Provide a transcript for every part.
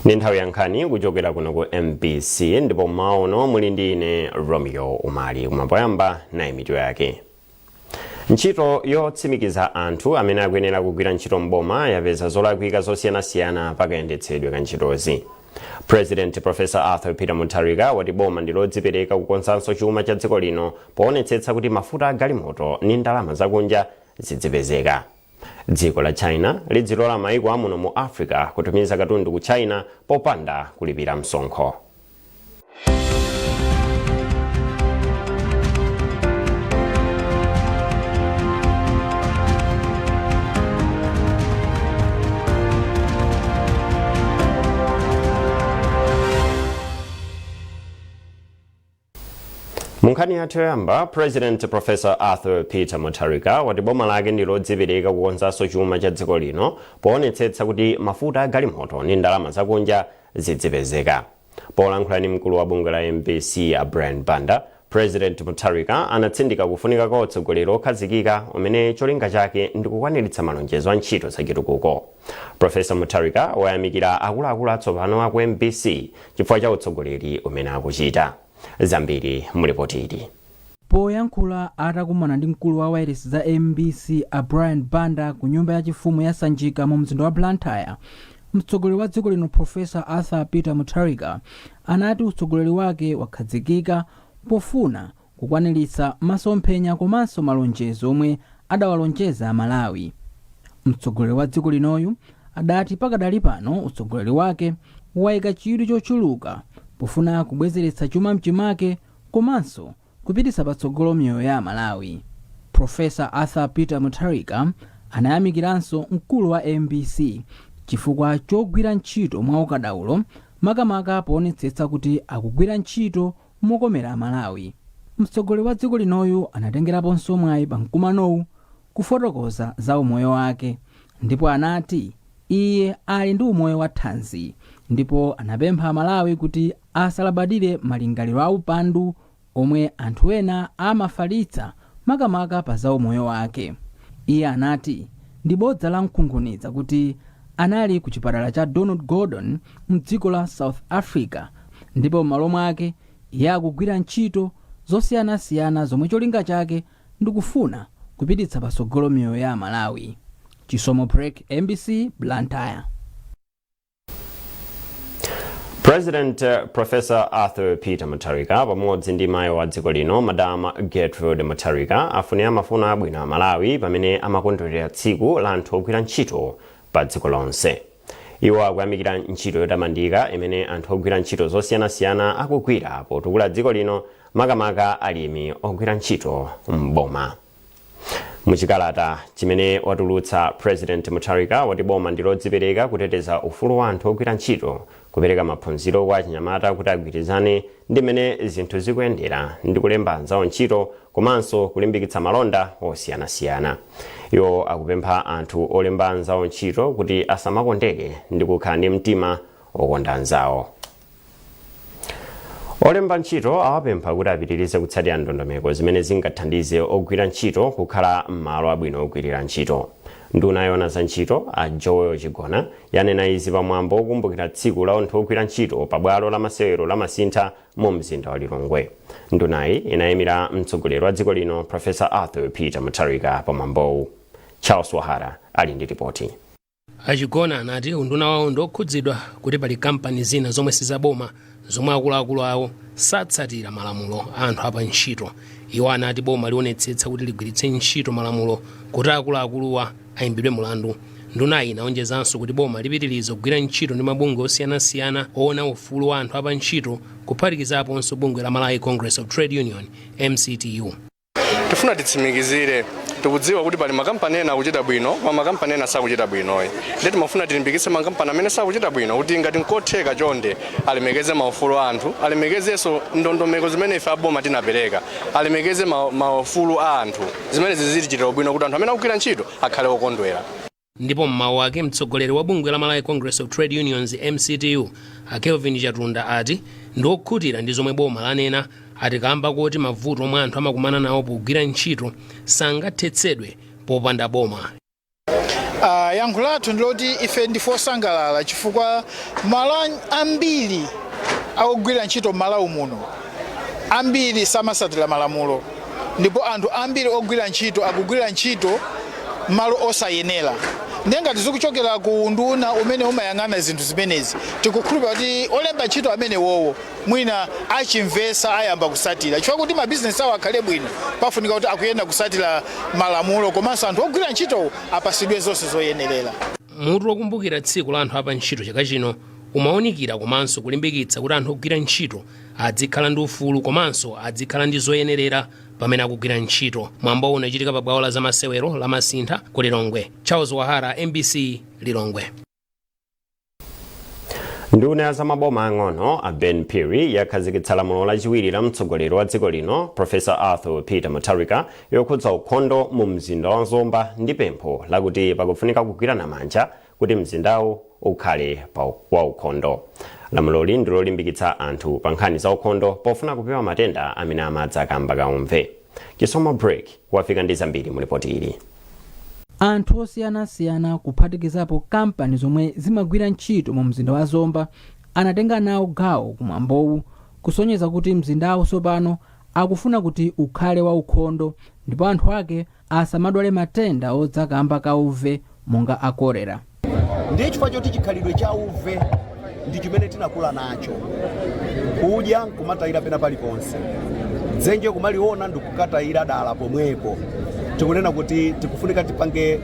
Ni nthawi ya nkhani kuchokera kuno ku MBC ndipo maono muli ndi ine Romeo Umali kumapoyamba na mitu yake. Ntchito yotsimikiza anthu amene akuyenera kugwira ntchito mboma yapeza zolakwika zosiyanasiyana pakayendetsedwe ka ntchitozi. President Professor Arthur Peter Mutharika wati boma ndilodzipereka kukonzanso chuma cha dziko lino poonetsetsa kuti mafuta a galimoto ndi ndalama zakunja zidzipezeka. Dziko la China lidzilola maiko amuno mu Africa kutumiza katundu ku China popanda kulipira msonkho. Munkhani yathu yoyamba, President Professor Arthur Peter Mutharika wati boma lake ndilodzipereka kukonzanso chuma cha dziko lino poonetsetsa kuti mafuta a galimoto ndi ndalama zakunja zidzipezeka. Polankhula ndi mkulu wa bungwe la MBC a Brian Banda, President Mutharika anatsindika kufunika kwa utsogoleri okhazikika umene cholinga chake ndi kukwaniritsa malonjezo a ntchito zachitukuko. Professor Mutharika wayamikira akuluakulu atsopano a ku MBC chifukwa cha utsogoleri umene akuchita. Zambiri muripoti ili. Poyankhula atakumana ndi mkulu wa wireless za MBC a Brian Banda ku nyumba ya chifumu ya Sanjika mu mzinda wa Blantyre, mtsogoleri wa dziko lino Professor Arthur Peter Mutharika anati utsogoleri wake wakhazikika pofuna kukwaniritsa masomphenya komanso malonjezo omwe adawalonjeza Malawi. Mtsogoleri wa dziko linoyu adati pakadali pano utsogoleri wake wayika chidwi chochuluka pofuna kubwezeretsa chuma mchimake komanso kupititsa patsogolo miyoyo ya Malawi. Professor Arthur Peter Mutharika anayamikiranso mkulu wa MBC chifukwa chogwira ntchito mwa ukadaulo makamaka poonetsetsa kuti akugwira ntchito mokomera Malawi. Mtsogoleri wa dziko linoyu anatengeraponso mwayi pa mkumanowu kufotokoza za umoyo wake, ndipo anati iye ali ndi umoyo wa thanzi, ndipo anapempha Malawi kuti asalabadire malingaliro a upandu omwe anthu ena amafalitsa makamaka pa za umoyo wake. Iye anati ndi bodza la mkunkhuniza kuti anali ku chipatala cha Donald Gordon mdziko la South Africa, ndipo m'malo mwake iye akugwira ntchito zosiyanasiyana zomwe cholinga chake ndikufuna kupititsa patsogolo miyoyo ya Malawi. Chisomo Break, MBC, Blantyre. President Professor Arthur Peter Mutharika pamodzi ndi mayi wa dziko lino Madam Gertrude Mutharika afunira mafuno abwino a Malawi pamene amakondwerera tsiku la anthu ogwira ntchito pa dziko lonse. Iwo akuyamikira ntchito yotamandika imene anthu ogwira ntchito zosiyanasiyana akugwira potukula dziko lino makamaka alimi ogwira ntchito mboma. Muchikalata chimene watulutsa, President Mutharika wati boma ndilodzipereka kuteteza ufulu wa anthu ogwira ntchito, kupereka maphunziro kwa achinyamata kuti agwirizane ndi mmene zinthu zikuyendera ndi kulemba anzawo ntchito komanso kulimbikitsa malonda osiyanasiyana. Iwo akupempha anthu olemba anzawo ntchito kuti asamakondeke ndi kukhala ndi mtima okonda anzawo. Olemba ntchito awapempha kuti apitirize kutsatira ndondomeko zimene zingathandize ogwira ntchito kukhala m'malo abwino ogwirira ntchito. Nduna yona za ntchito a Joel Chigona yanena izi pamwambo okumbukira tsiku la anthu ogwira ntchito pa bwalo la masewero la Masintha mu mzinda wa Lilongwe. Ndunayi inayimira mtsogoleri wa dziko lino Professor Arthur Peter Mutharika pamwambowu. Charles Wahara ali ndi ripoti. Achigona anati unduna wawo ndokhudzidwa kuti pali kampani zina zomwe sizaboma zomwe akuluakulu awo satsatira malamulo anthu apa ntchito. Iwo anati boma lionetsetsa kuti ligwiritse ntchito malamulo kuti akuluakuluwa ayimbidwe mulandu. Ndunayi inaonjezanso kuti boma lipitiriza kugwira ntchito ndi mabungwe osiyanasiyana oona ufulu wa anthu apa ntchito, kuphatikizaponso bungwe la Malawi Congress of Trade Union MCTU. Tifuna titsimikizire tikudziwa kuti pali makampani ena akuchita bwino koma makampani ena sakuchita bwinoyi. Ndeti mafuna tilimbikitse makampani amene sakuchita bwino kuti ngati nkotheka chonde alemekeze maufulu a anthu, alemekezenso ndondomeko zimene ife aboma tinapereka, alemekeze maufulu a anthu zimene zizitichitira bwino kuti anthu amene akugwira ntchito akhale okondwera. Ndipo mmawu ake mtsogoleri wa bungwe la Malawi Congress of Trade Unions MCTU a Kelvin Chatunda ati ndiokhutira ndi zomwe boma lanena, ati kamba kuti mavuto omwe anthu amakumana nawo pogwira ntchito sangathetsedwe popanda boma. Yankho lathu ndiloti ife ndifosangalala chifukwa malo ambiri akugwira ntchito m'Malawi muno ambiri samasatira malamulo, ndipo anthu ambiri ogwira ntchito akugwira ntchito malo osayenera. Ngati zikuchokera ku nduna umene umayang'ana zinthu zimenezi, tikukhulupirira kuti olemba ntchito amene wowo mwina achimvesa ayamba kusatira, chifukwa kuti mabizinesi awo akhale bwino pafunika kuti akuyenda kusatira malamulo, komanso anthu ogwira ntchito apasidwe zonse zoyenerera. Mutu wokumbukira tsiku la anthu apa ntchito chaka chino umaonikira komanso kulimbikitsa kuti anthu ogwira ntchito adzikhala ndi ufulu komanso adzikhala ndi zoyenerera pamene akugwira ntchito. Mwambo unachitika pa bwalo la zamasewero la Masintha ku Lilongwe. Charles Wahara, MBC, Lilongwe. Nduna ya zamaboma ang'ono a Ben Phiri yakhazikitsa lamulo lachiwiri la mtsogoleri wa dziko lino Professor Arthur Peter Mutharika yokhudza ukhondo mu mzinda wa Zomba ndi pempho lakuti pakufunika kugwirana manja kuti mzindawu ukhale wa ukhondo. Lamuloli ndilolimbikitsa anthu pa nkhani za ukhondo pofuna kupewa matenda amene amadza kamba kaumve. Chisomo Break wafika ndi zambiri mu ripoti ili. Anthu osiyanasiyana kuphatikizapo kampani zomwe zimagwira ntchito mu mzinda wa Zomba anatenga nawo gawo kumwambowu kusonyeza kuti mzindawu tsopano akufuna kuti ukhale wa ukhondo ndipo anthu ake asamadwale matenda odza kamba kauve monga a kolera. Ndiye chifukwa choti chikhalidwe cha uve ndi chimene tinakula nacho, kudya nkumatayira pena paliponse, dzenje kumaliona ndikukatayira dala pomwepo. Tikunena kuti tikufunika tipange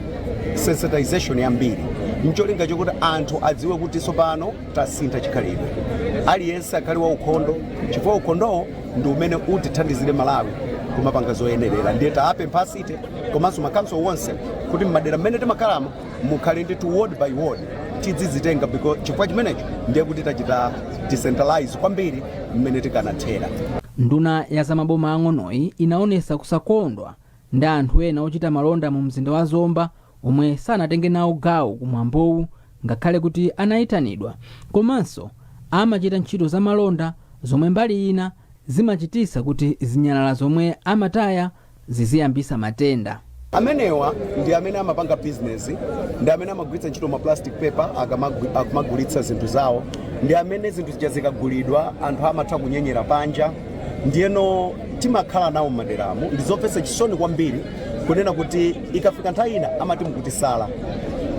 sensitization yambiri ncholinga chokuti anthu adziwe kuti tsopano tasintha chikhalidwe, aliyense akhale wa ukhondo chifukwa ukhondowo ndi umene utithandizire Malawi kumapanga zoyenerera. Ndiye taapempha City komanso makanso wonse kuti m'madera mmene timakhalamo mukhale ndi ward by ward tidzizitenga, because chifukwa chimenecho ndiye kuti tachita decentralize kwambiri mmene tikanathera. Nduna ya zamaboma ang'onoyi inaonesa kusakondwa ndi anthu ena ochita malonda mu mzinda wa Zomba omwe sanatenge nawo gawo kumwambowu ngakhale kuti anayitanidwa, komanso amachita ntchito za malonda zomwe mbali ina zimachitisa kuti zinyalala zomwe amataya ziziyambisa matenda. Amenewa ndi amene amapanga business, ndi amene amagwiritsa ntchito ma plastic paper akamagulitsa zinthu zawo, ndi amene zinthu zikagulidwa anthu amatha kunyenyera panja. Ndiyeno timakhala nawo m'maderamu, ndizopesa chisoni kwambiri kunena kuti ikafika nthawi ina amati mukutisala,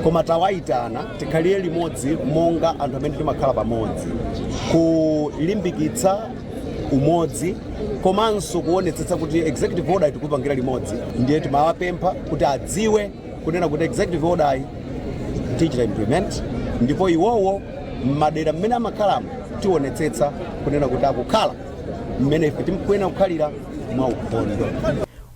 koma tawayitana tikhaliye limodzi monga anthu amene timakhala pamodzi, kulimbikitsa umodzi komanso kuonetsetsa kuti executive order tikupangira limodzi. Ndiye timawapempha kuti adziwe kunena kuti executive order tichita implement, ndipo iwowo m'madera mmene amakhalamo tionetsetsa kunena kuti akukhala mmene ife timkwena kukhalira mwa ukhondo.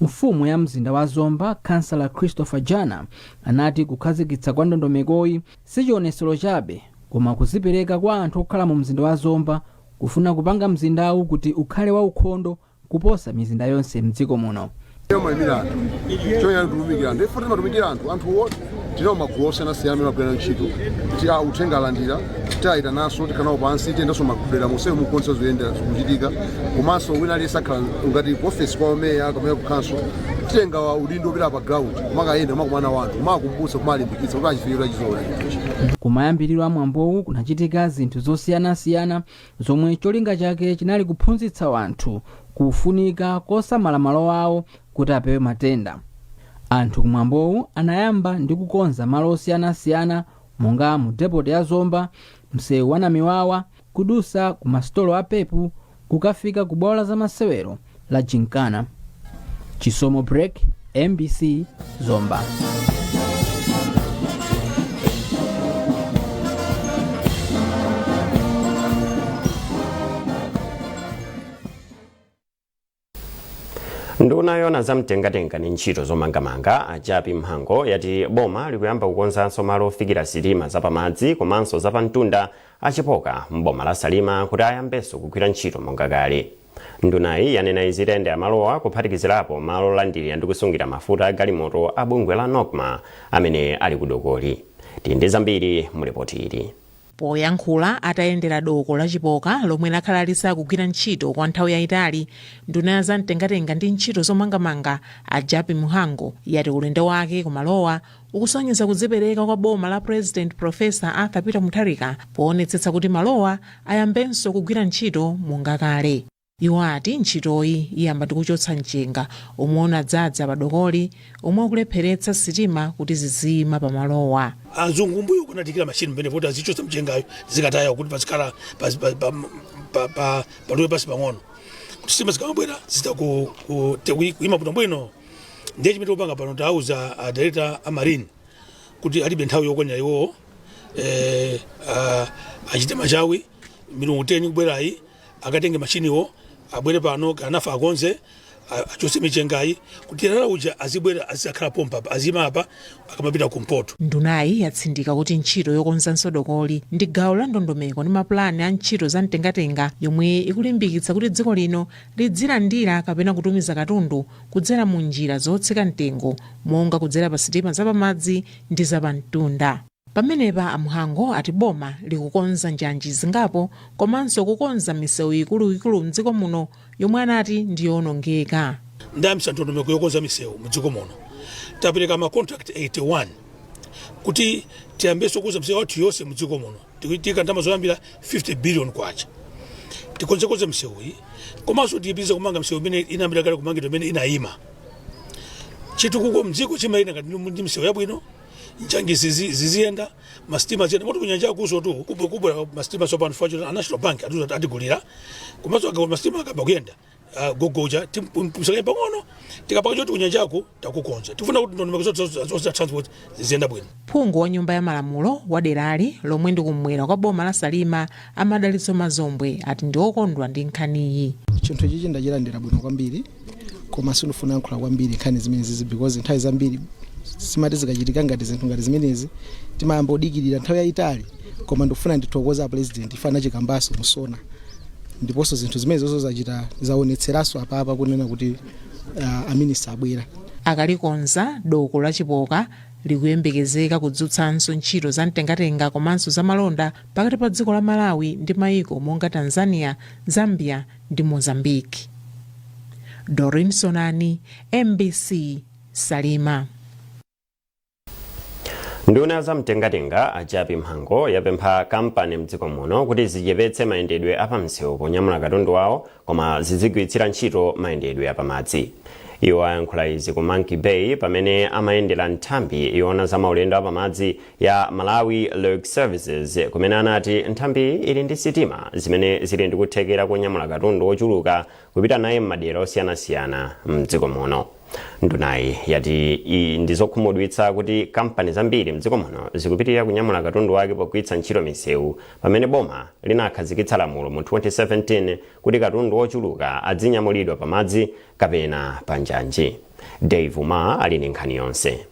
Mfumu ya mzinda wa Zomba, Councillor Christopher Jana, anati kukhazikitsa kwa ndondomekoyi sichionesero chabe koma kuzipereka kwa anthu okhala mu mzinda wa Zomba kufuna kupanga mzindawu kuti ukhale wa ukhondo kuposa mizinda yonse mdziko muno. Tino makuosa na siyame magwena ntchito kuti uthenga alandira tayita naso tikanawo pansi tendaso makubera museu mukonso zoyenda kuchitika komanso wina aliyesakhala ngati office kwa meya kamene kukanso tenga wa udindo opita pa ground kumakayenda kumakumana wanthu kumakumbutsa kumalimbikitsa kuti achifikira chizola. Kumayambiriro a mwambowu kunachitika zinthu zosiyanasiyana zomwe cholinga chake chinali kuphunzitsa wanthu kufunika kosamala malo awo kuti apewe matenda. Anthu kumwambowu anayamba ndi kukonza malo osiyanasiyana monga mu depot ya Zomba, msewu wa Namiwawa, kudusa ku masitolo a Pepu, kukafika ku bwalo la zamasewero la Gincana. Chisomo Break, MBC, Zomba. Nduna yona zamtengatenga ni ntchito zomangamanga achapi mhango yati boma likuyamba kukonzanso malo ofikira sitima zapamadzi komanso zapamtunda achipoka mboma la Salima kuti ayambenso kugwira ntchito monga kale. Ndunayi yanena izi tende amalowa kuphatikizirapo malo olandira ndi kusungira mafuta a galimoto a bungwe la NOCMA amene ali kudokoli. Tindi zambiri mu ripoti ili. Poyankhula atayendera doko la Chipoka lomwe lakhala lisakugwira ntchito kwa nthawi yayitali, nduna ya zamtengatenga ndi ntchito zomangamanga a Japi Muhango yati ulendo wake kumalowa ukusonyeza kudzipereka kwa boma la President Profesa Arthur Peter Mutharika poonetsetsa kuti malowa ayambenso kugwira ntchito monga kale. Iwo ati ntchitoyi iyamba ndi kuchotsa mchenga omwe unadzadza pa dokoli omwe ukulepheretsa sitima kuti zizima pa malowa. Azungu mbuyo kunatikira machine mbene poti azichotsa mchengayo zikataya kuti pazikhala paluwe pasi pang'ono kuti sitima zikamabwera kuima bwino bwino. Ndiye chimene upanga pano tauza director a marine kuti alibe nthawi yokwanira iwo achite machawi milungu 10 kubwerayi akatenge machiniwo abwere pano kanafa akonze achose michengayi kuti uja azibwera azakhala pompa azima apa akamapita kumpoto. Ndunayi yatsindika kuti ntchito yokonzanso dokoli ndi gawo la ndondomeko ndi mapulani a ntchito za mtengatenga yomwe ikulimbikitsa kuti dziko lino lidzilandira kapena kutumiza katundu kudzera mu njira zotsika mtengo monga kudzera pa sitima zapamadzi ndi zapamtunda. Pamenepa Amuhango ati boma likukonza njanji zingapo komanso kukonza misewu ikuluikulu mdziko muno yomwe anati ndiyonongeka. Ndamisa ndondomeko yokonza misewu mdziko muno tapereka ma contract 81 kuti tiyambeso kuza msewu wathu yonse mdziko muno tikitika ndalama zoyambira 50 billion kwacha tikonzekonze misewu iyi komanso tiyipitiriza kumanga misewu imene inayambira kale kumangidwa imene inayima chitukuko mdziko chimayina ngati ndi misewu yabwino. Njangizi ziziyenda mastima ziyenda moto kunyanja kuso tu kubwa mastima sopano fwacho a National Bank atuza atigulira komanso akagula mastima akaba kuyenda gogoja timpusaka pang'ono tikapaka choti kunyanjako takukonza tifuna kuti ndondomeko zonse transport ziziyenda bwino. Phungu wa nyumba ya malamulo wa derali lomwe ndi kumwera kwa boma la Salima Amadalitso Mazombwe ati ndi okondwa ndi nkhaniyi. Chinthu ichi ndachilandira bwino kwambiri koma sinufuna yankhula kwambiri nkhani zimene zizi because nthawi zambiri simati zikachitika ngati zinthu ngati zimenezi timayamba udikirira nthawi yayitali koma ndikufuna ndithokoza president ifana chikambaso musona ndiponso zinthu zimene zonse zachita zaonetseranso apapa kunena kuti aminista abwera. Akalikonza doko la Chipoka likuyembekezeka kudzutsanso ntchito za mtengatenga komanso za malonda pakati pa dziko la Malawi ndi mayiko monga Tanzania, Zambia ndi Mozambique. Doreen Sonani, MBC, Salima. Nduna za mtengatenga a Japi Muhango yapempha kampani mdziko muno kuti zichepetse mayendedwe apamsewu ponyamula katundu wawo koma zizigwiritsira ntchito mayendedwe apamadzi. Iwo ayankhula izi ku Monkey Bay pamene amayendera nthambi yona za maulendo apamadzi ya Malawi Lake Services kumene anati nthambi ili ndi sitima zimene zili ndi kuthekera kunyamula katundu ochuluka kupita naye m'madera osiyanasiyana mdziko muno. Ndunayi yati ndizokhumudwitsa kuti kampani zambiri mdziko muno zikupitirira kunyamula katundu wake pogwiritsa ntchito misewu pamene boma linakhazikitsa lamulo mu 2017 kuti katundu ochuluka adzinyamulidwa pamadzi kapena panjanji. Dave Uma ali ndi nkhani yonse.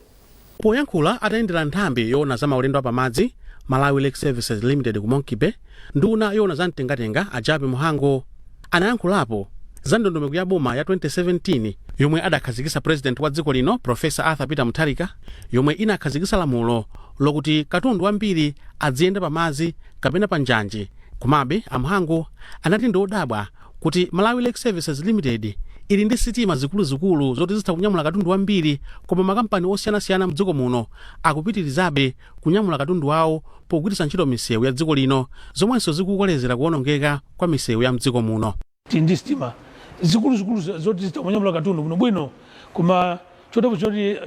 Poyankhula atayendera nthambi yona za maulendo apamadzi Malawi Lake Services Limited ku Monkey Bay, nduna yona za mtengatenga a Japi Muhango anayankhulapo za ndondomeko ya boma ya 2017 yomwe adakhazikitsa president wa dziko lino Profesa Arthur Peter Mutharika yomwe inakhazikitsa lamulo lokuti katundu ambiri adziyenda pamadzi kapena panjanji. Komabe Amuhango anati ndiodabwa kuti Malawi Lake Services Limited ili ndi sitima zikuluzikulu zoti zitha kunyamula katundu ambiri koma makampani osiyanasiyana mdziko muno akupitirizabe kunyamula katundu wawo pogwiritsa ntchito misewu ya dziko lino zomwenso zikukolezera kuonongeka kwa misewu ya mdziko muno. Ndi sitima zikuluzikulu zoti zitha kunyamula katundu bwino bwino koma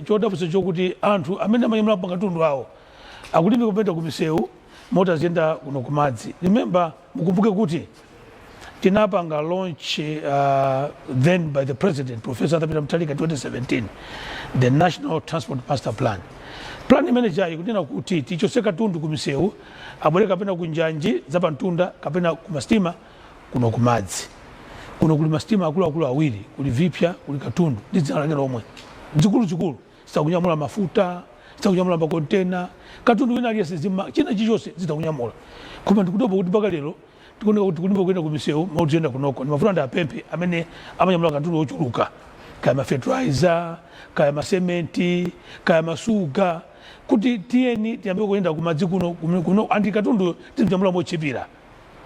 chodapusa chokuti anthu amene amanyamula katundu awo akulimbe kupita ku misewu mota ziyenda kuno kumadzi. Remember mukumbuke kuti tinapanga launch then by the president Professor Arthur Peter Mutharika 2017 the National Transport Master Plan. Plan manager ikutina kuti tichose katundu ku misewu abwere kapena kunjanji zapamtunda kapena kumastima kuno kumadzi. Kuno kuli mastima akulu awiri kuli vipya kuli katundu ndidzalake lomwe zikulu zitakunyamula mafuta zitakunyamula makontena katundu wina aliyese zima china chichonse zitakunyamula koma ndikudopa kuti paka lero tikuoneka kuti kulimba kuyenda ku misewu mauti yenda kunoko ndi mafuta ndi apempe amene amanyamula katundu ochuluka kaya mafetuaiza kaya masementi kaya masuga kuti tiyeni tiyambe kuyenda kumadzi kuno andi katundu timjambula mochipira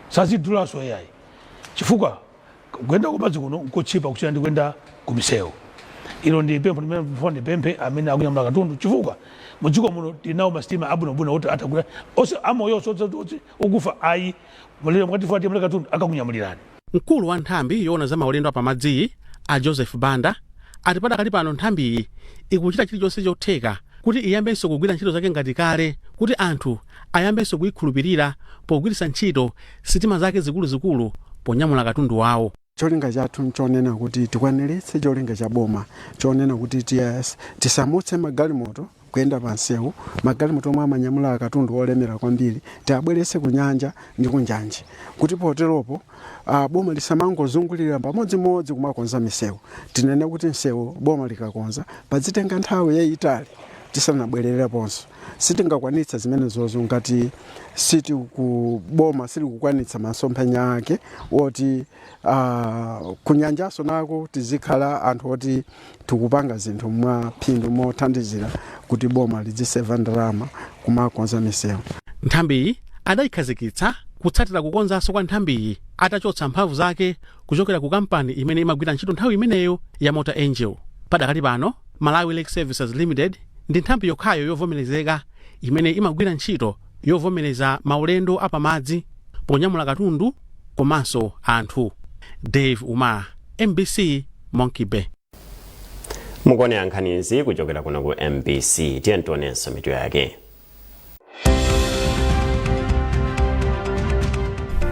sazidulaso yayi chifukwa kuyenda kumadzi kuno nkochipa kuchita ndi kuyenda kumisewu. Ilo ndi pempho limene mfone pemphe amene akunyamula katundu chifukwa mudziko muno tinawo masitima abwinobwino oti atakula onse amoyo okufa ayi mulere mukatifuati yamule katundu akakunyamulirani. Mkulu wa nthambi yoona za maulendo apamadzi a Joseph Banda ati padakali pano nthambiyi ikuchita chilichonse chotheka kuti iyambenso kugwira ntchito zake ngati kale kuti anthu ayambenso kuyikhulupirira pogwiritsa ntchito sitima zake zikuluzikulu ponyamula katundu wawo. Cholinga chathu nchonena kuti tikwaniritse cholinga cha boma chonena kuti tisamutse magalimoto kuyenda pansewu magalimoto omwe amanyamula katundu olemera kwambiri tiabweretse ku nyanja ndi kunjanje kuti poteropo boma lisamangozungulira pamodzimodzi kumakonza misewu. Tinene kuti msewu boma likakonza pazitenga nthawi yayitali tisanabwerereponso sitingakwanitsa zimene zozo ngati siti kuboma sili kukwanitsa masomphenya ake oti kunyanjaso nako tizikhala anthu oti tikupanga zinthu mwa phindu mothandizira kuti boma lidziseva ndalama kumakonza misewu. Nthambiyi adayikhazikitsa kutsatira kukonzanso kwa nthambiyi atachotsa mphamvu zake kuchokera ku kampani imene imagwira ntchito nthawi imeneyo ya Motor Angel. Padakali pano Malawi Lake Services Limited ndi nthambi yokhayo yovomerezeka imene imagwira ntchito yovomereza maulendo apamadzi ponyamula katundu komanso anthu. Dave Umar, MBC, Monkey Bay. Mukone ankhanizi kuchokera kuno ku MBC tiyentonenso mitu yake.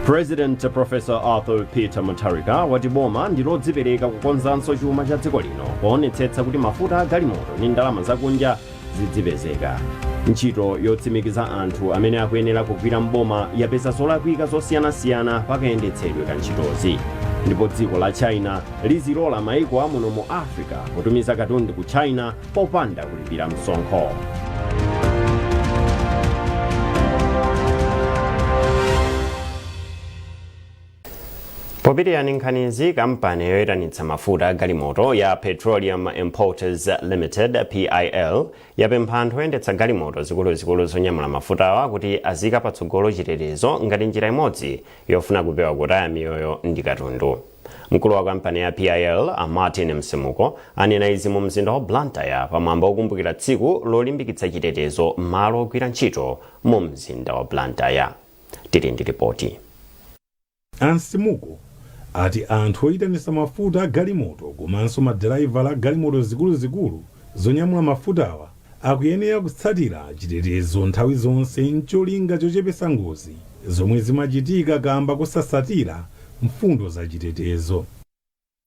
President Professor Arthur Peter Mutharika wati boma ndilodzipereka kukonzanso chuma cha dziko lino kuonetsetsa kuti mafuta a galimoto ndi ndalama zakunja zidzipezeka. Ntchito yotsimikiza anthu amene akuyenera kugwira mboma yapeza zolakwika zosiyanasiyana pakayendetsedwe ka ntchitozi. Ndipo dziko la China lizilola maiko amuno mu Africa kutumiza katundu ku China popanda kulipira msonkho. Popirira nkhanizi kampani yoyitanitsa mafuta a galimoto ya Petroleum Importers Limited PIL yapempha anthu oyendetsa galimoto zikuluzikulu zonyamula mafutawa kuti azika patsogolo chitetezo ngati njira imodzi yofuna kupewa kutaya miyoyo ndi katundu. Mkulu wa kampani ya PIL Martin Msemuko anena izi mu mzinda wa Blantyre pamwamba okumbukira tsiku lolimbikitsa chitetezo malo ogwira ntchito mu mzinda wa Blantyre. Tili ndi ripoti. Msemuko ati anthu oyitanitsa mafuta a galimoto komanso madrayivala a galimoto zikuluzikulu zonyamula mafutawa akuyenera kutsatira chitetezo nthawi zonse ncholinga chochepetsa ngozi zomwe zimachitika kamba kusasatira mfundo za chitetezo.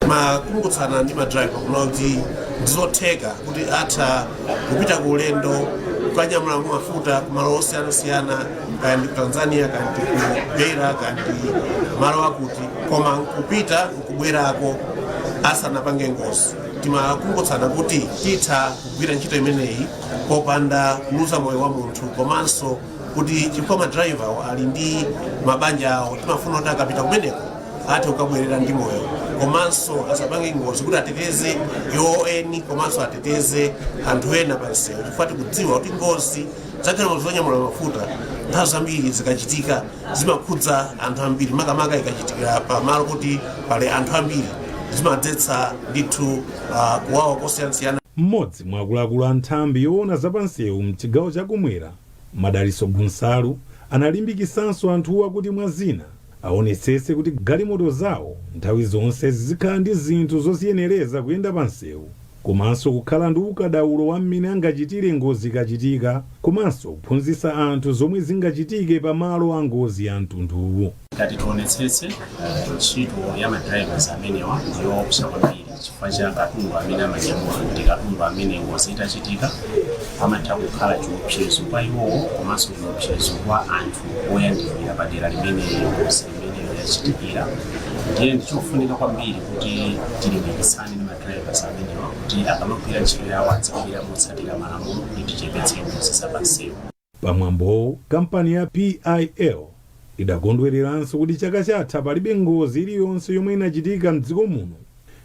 Makumbutsana ndi madrayiva kuti ndizotheka kuti atha kupita ku ulendo kukanyamula mafuta ku malo osiyanasiyana kaya ndi Tanzania kaya ndi Beira kaya ndi malo akuti koma kupita kubwerako asanapange ngozi. Timakumbutsana kuti titha kugwira ntchito imeneyi popanda kuluza moyo wa munthu komanso kuti chifukwa madrayiva ali ndi mabanja awo timafuna kuti akapita kumeneko athe kukabwerera ndi moyo komanso asapange ngozi kuti ateteze eni komanso ateteze anthu ena pansewu chifukwa tikudziwa kuti ngozi zagalimoto zonyamula mafuta nthawi zambiri zikachitika zimakhudza anthu ambiri makamaka ikachitikira pamalo kuti pali anthu ambiri zimadzetsa ndithu kuwawa kosiyanasiyana. Mmodzi mwa akuluakulu a nthambi yoona zapansewu mchigawo chakumwera Madaliso Gunsalu analimbikitsanso anthuwa kuti mwazina aonetsetse kuti galimoto zawo nthawi zonse zizikhala ndi zinthu zoziyenereza kuyenda pansewu komanso kukhala ndi ukadaulo wa mmene angachitire ngozi ikachitika komanso kuphunzitsa anthu zomwe zingachitike pamalo a ngozi ya mtunduwu. Ngati tionetsetse ntchito ya madrayivers amenewa ndiyoopsa kwambiri chifukwa cha katundu amene amanyamula ndi katundu amene ngozi itachitika amatha kukhala chiopsezo kwa iwowo komanso chiopsezo kwa anthu oyandikira padera limene ngozi imeneyo yachitikira. Ndiye ndichofunika kwambiri kuti tilimbikitsane ndi madrayivers amenewa kuti akamagwira ntchito yawo azigwira motsatira malamulo kuti tichepetse ngozi zapansewu. Pamwambo kampani ya PIL idakondwereranso kuti chaka chatha palibe ngozi iliyonse yomwe inachitika mdziko muno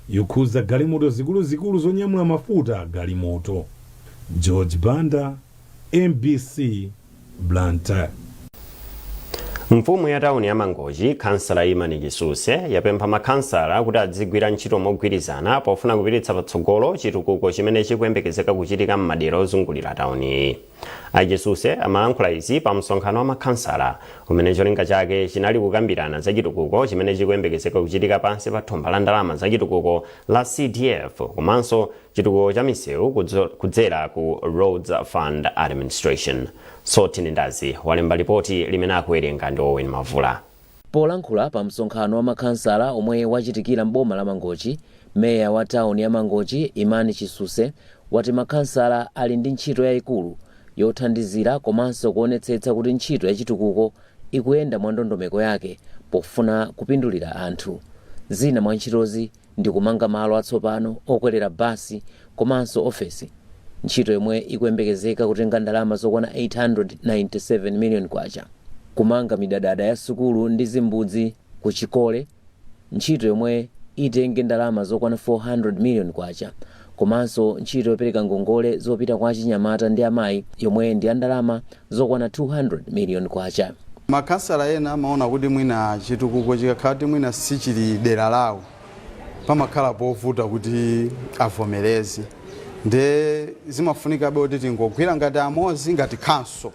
yokhuza galimoto zikuluzikulu zonyamula mafuta galimoto. George Banda, MBC, Blantyre. Mfumu ya tauni ya Mangochi, kansala Imani Chisuse, yapempha makhansala kuti adzigwira ntchito mogwirizana pofuna kupititsa patsogolo chitukuko chimene chikuyembekezeka kuchitika m'madera ozungulira tauni. Chisuse amalankhula izi pa msonkhano wa makhansala umene cholinga chake chinali kukambirana za chitukuko chimene chikuyembekezeka kuchitika pansi pa thumba la ndalama za chitukuko la CDF komanso chitukuko cha misewu kudzera ku Roads Fund Administration. Sotini Ndazi walemba ripoti limene akuwerenga ndi Owen Mavula. Polankhula pa msonkhano wa makhansala omwe wachitikira m'boma la Mangochi, meya wa tauni ya Mangochi Imani Chisuse wati makhansala ali ndi ntchito yayikulu yothandizira komanso kuonetsetsa kuti ntchito ya chitukuko ikuyenda mwa ndondomeko yake pofuna kupindulira anthu. Zina mwa ntchitozi ndi kumanga malo atsopano okwerera basi komanso ofesi, ntchito yomwe ikuyembekezeka kutenga ndalama zokwana 897 million kwacha. Kumanga midadada ya sukulu ndi zimbudzi ku Chikole, ntchito yomwe itenge ndalama zokwana 400 million kwacha. Komanso ntchito yopereka ngongole zopita kwa achinyamata ndi amayi yomwe ndi ndalama zokwana 200 million kwacha. Makhansala ena amaona kuti mwina chitukuko chikakhala mwina sichili dera lawo pamakhala povuta kuti avomereze. Nde zimafunika kuti tingogwira ngati amozi ngati council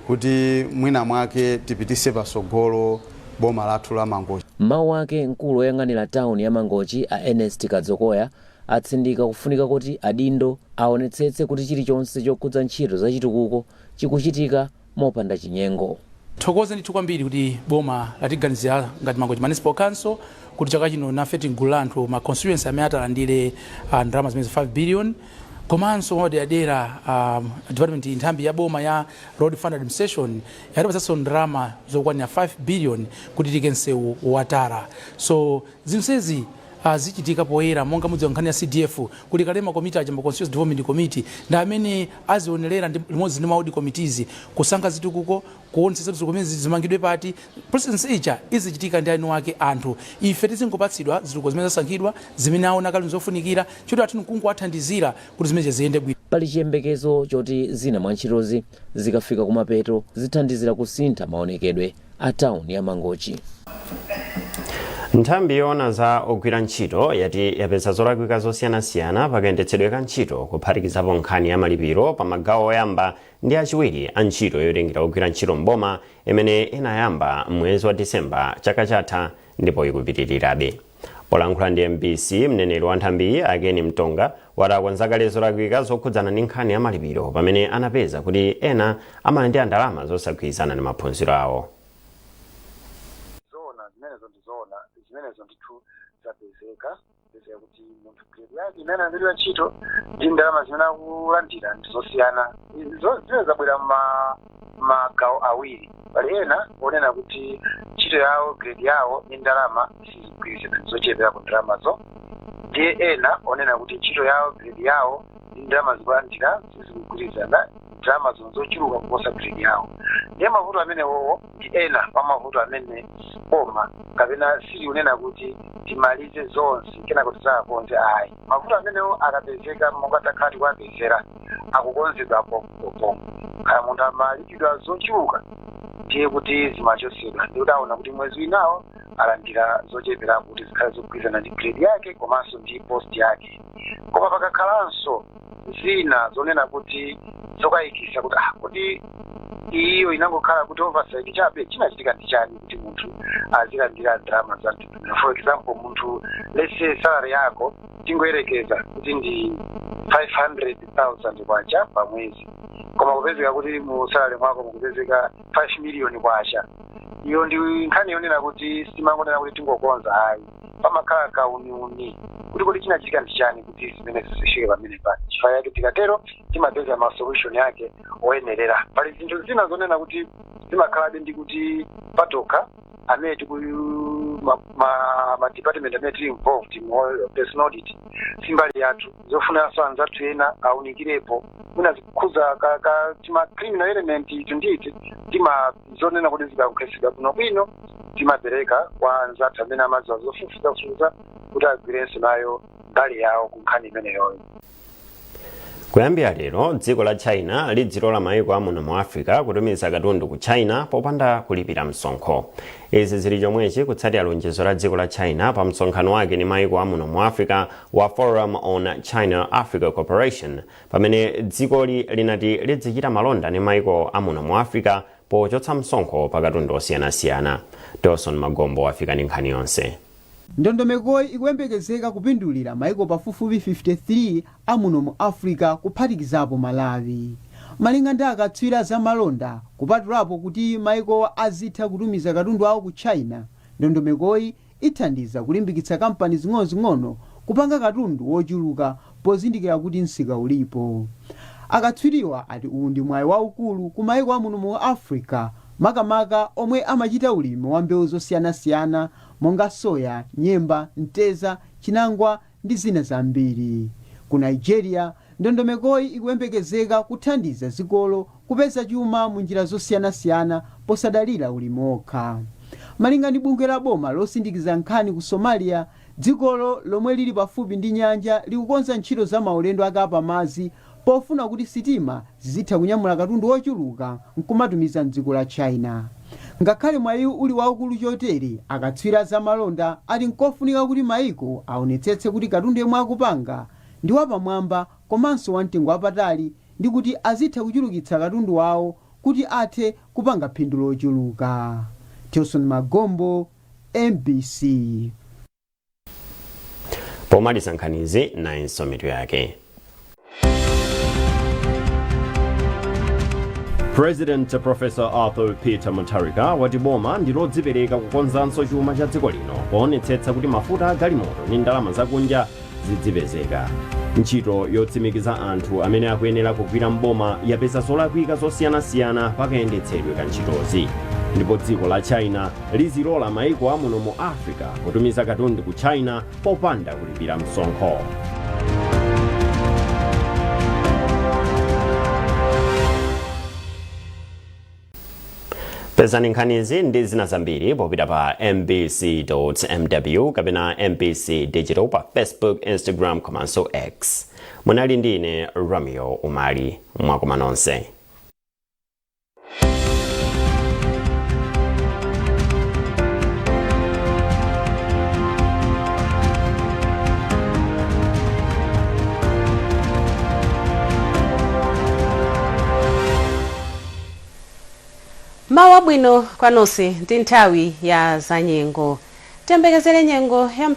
kuti mwina mwake tipitise pasogolo boma lathu la Mangochi. Mawu ake mkulu oyang'anira tauni ya Mangochi a Ernest Kadzokoya atsindika kufunika kuti adindo aonetsetse kuti chilichonse chokhudza ntchito za chitukuko chikuchitika mopanda chinyengo. Thokoza ndithu kwambiri kuti boma latiganizira ngati Mangochi Municipal Council kuti chaka chino nafe tigula anthu ma constituency amene atalandire ndalama zimene 5 billion. Komanso mwadera development nthambi ya boma ya Road Fund Administration yatapatsanso ndalama zokwanira 5 billion kuti tikensewu watara. So zinsezi zichitika poyera monga mudzi wankhani ya CDF kuti kalema committee ajamba constituency development committee ndi amene azionerera limodzi ndi maudi committees kusankha zitukuko kuonetsetsa kuti zikomezi zimangidwe pati process icha izichitika ndi anu ake anthu ife tizingopatsidwa zitukuko zimene zasankhidwa zimene aona kali zofunikira choti athu nkungu athandizira kuti zimene ziyende bwino. Pali chiyembekezo choti zina mwa ntchitozi zikafika kumapeto zithandizira kusintha maonekedwe a tauni ya Mangochi. Nthambi yoona za ogwira ntchito yati yapeza zolakwika zosiyanasiyana pakayendetsedwe ka ntchito kuphatikizapo nkhani ya malipiro pa magawo oyamba ndi achiwiri a ntchito yotengera ogwira ntchito mboma imene inayamba mwezi wa Disemba chaka chatha ndipo ikupitirirabe. Polankhula ndi MBC, mneneri wa nthambi Ageni Mtonga wadakonza kale zolakwika zokhudzana ndi nkhani ya malipiro pamene anapeza kuti ena amalandira ndalama zosagwirizana ndi maphunziro awo. Zimenezo ndithu zapezeka kuti munthu grade yake imene analandira ntchito ndi ndalama zimene akulandira ndizosiyana. Zimene zabwera magawo awiri. Pali ena onena kuti ntchito yawo grade yawo ndi ndalama sizigwirizana zochepera ku ndalamazo. Ndiye ena onena kuti ntchito yawo grade yawo ndi ndalama zikulandira sizigwirizana ndalama zochuluka kuposa grade yawo. Ndiye mavuto amene wowo ndi ena pa mavuto amene boma kapena sili unena kuti timalize zonse kena kuti zakonze ayi. Mavuto amenewo akapezeka mongatakati kuapezera akukonzedwa popo. Kaya munthu amalipidwa zochuluka ndiye kuti zimachosedwa. Ndiye udaona kuti mwezi winawo alandira zochepera kuti zikhale zogwirizana ndi grade yake komanso ndi post yake. Koma pakakhalanso zina zonena kuti zokayikisa kuti iyo inangokhala kuti oversight chabe chinachitika ndi chani kuti munthu azilandira drama za mtundu. For example, munthu let's say salary yako tingoyerekeza kuti ndi 500,000 kwacha pa mwezi, koma kupezeka kuti mu salary mwako mukupezeka 5 million kwacha. Iyo ndi nkhani yonena kuti simangonena kuti tingokonza ayi, pamakhala kauniuni kuti chinachitika ndi chani kuti zimene zisishike pamene pa chifukwa yake tikatero timapeza ma solution yake oyenerera. Pali zinthu zina zonena kuti zimakhalabe ndi kuti patoka amene ma department amene tili involved mu personal audit simbali yathu zofunanso anzathu ena aunikirepo mwina zikukhuza tima criminal element tunditi tima zonena kuti zikakukhesedwa bwino timapereka kwa anzathu amene amadziwa zofufuzafufuza kuti agwirenso nayo mbali yawo ku nkhani imeneyoyo. Kuyambira lero dziko la China lidzilola mayiko amuno mu Africa kutumiza katundu ku China popanda kulipira msonkho. Izi zili chomwechi kutsatira lonjezo la dziko la China pa msonkhano wake ni mayiko amuno mu Africa wa Forum on China-Africa Cooperation, pamene dzikoli linati lidzichita malonda ni mayiko amuno mu Africa pochotsa msonkho pa katundu osiyanasiyana. Dawson Magombo wafika ni nkhani yonse. Ndondomekoyi ikuyembekezeka kupindulira mayiko pafupifupi 53 amuno mu Africa kuphatikizapo Malawi. Malinga ndi akatswiri za malonda kupatulapo kuti mayiko azitha kutumiza katundu awo ku China, ndondomekoyi ithandiza kulimbikitsa kampani zing'onozing'ono kupanga katundu wochuluka pozindikira kuti msika ulipo. Akatswiriwa ati uwu ndi mwayi waukulu ku mayiko amuno mu Africa, makamaka omwe amachita ulimi wa mbewu zosiyanasiyana monga soya, nyemba, mteza, chinangwa ndi zina zambiri. Ku Nigeria, ndondomekoyi ikuyembekezeka kuthandiza zikolo kupeza chuma mu njira zosiyanasiyana posadalira ulimi okha. Malinga ndi bungwe la boma losindikiza nkhani ku Somalia, dzikolo lomwe lili pafupi ndi nyanja likukonza ntchito za maulendo akapamadzi pofuna kuti sitima zizitha kunyamula katundu wochuluka nkumatumiza mdziko la China. Ngakhale mwayi uli waukulu chotere, akatswiri za malonda ati nkofunika kuti mayiko aonetsetse kuti katundu yemwe akupanga ndi wapamwamba komanso wamtengo wapatali ndi kuti azitha kuchulukitsa katundu wawo kuti athe kupanga phindu lochuluka. Dawson Magombo, MBC. Pomaliza nkhanizi na insomito yake. President Professor Arthur Peter Mutharika wati boma ndilodzipereka kukonzanso chuma cha dziko lino poonetsetsa kuti mafuta a galimoto ndi ndalama zakunja zidzipezeka. Ntchito yotsimikiza anthu amene akuyenera kugwira mboma yapeza zolakwika zosiyanasiyana pakayendetsedwe ka ntchitozi. Ndipo dziko la China lizilola mayiko amuno mu Africa kutumiza katundu ku China popanda kulipira msonkho. Pezani nkhanizi ndi zina zambiri popita pa mbc.mw kapena MBC Digital pa Facebook, Instagram komanso X. Munali ndine Romeo Umali, mwakoma nonse. Mawa bwino kwa nonse ndi nthawi ya za nyengo. Tiyembekezere nyengo ya